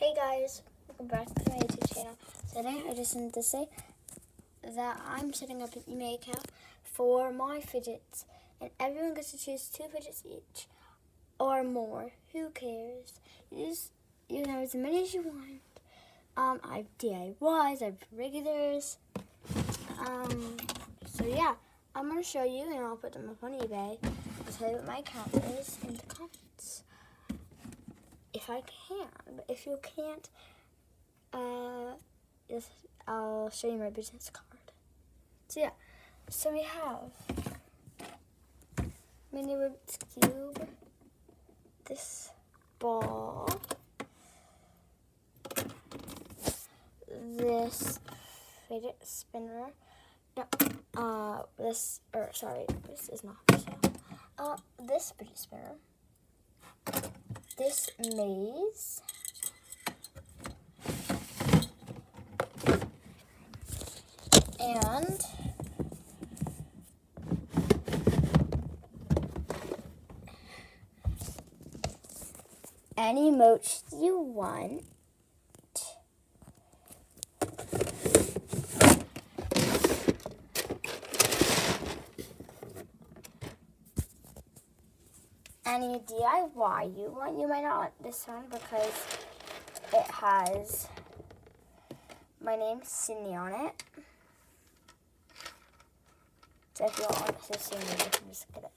Hey guys, welcome back to my YouTube channel. Today I just wanted to say that I'm setting up an email account for my fidgets, and everyone gets to choose 2 fidgets each or more. Who cares? You know, as many as you want. I have DIYs, I have regulars. So yeah, I'm gonna show you, and I'll put them up on eBay. I'll tell you what my account is in the comments. If I can, but if you can't, I'll show you my business card. So yeah, so we have mini Rubik's Cube, this ball, this fidget spinner, this is not for sale. This fidget spinner, this maze, and any emotes you want. Any DIY you want. You might not want this one because it has my name, Cindy, on it. So if you don't want to see me, you can just get it.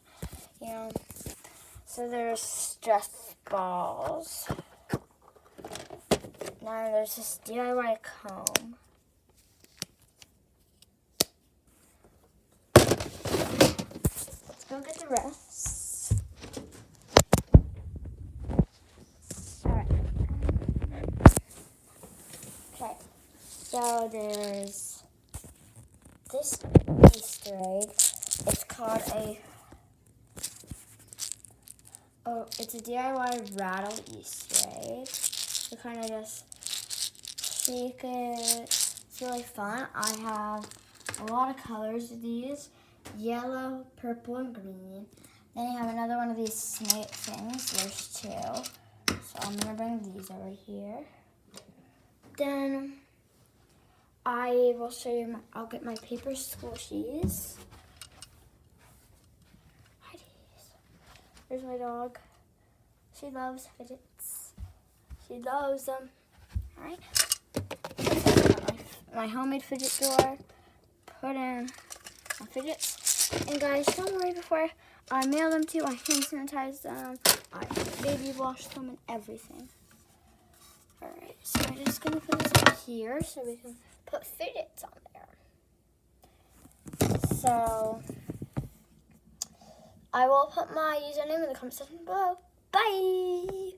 You know. So there's stress balls. Now there's this DIY comb. Let's go get the rest. So there's this Easter egg. It's called it's a DIY rattle Easter egg. You kind of just shake it. It's really fun. I have a lot of colors of these: yellow, purple, and green. Then I have another one of these snake things. There's 2. So I'm gonna bring these over here. Then I will show you, I'll get my paper squishies. There's my dog. She loves fidgets. She loves them. Alright. My homemade fidget door. Put in my fidgets. And guys, don't worry, before I mail them to you, I hand sanitize them. I baby wash them and everything. Alright, so I'm just going to put this up here so we can put fidgets on there. So I will put my username in the comment section below. Bye!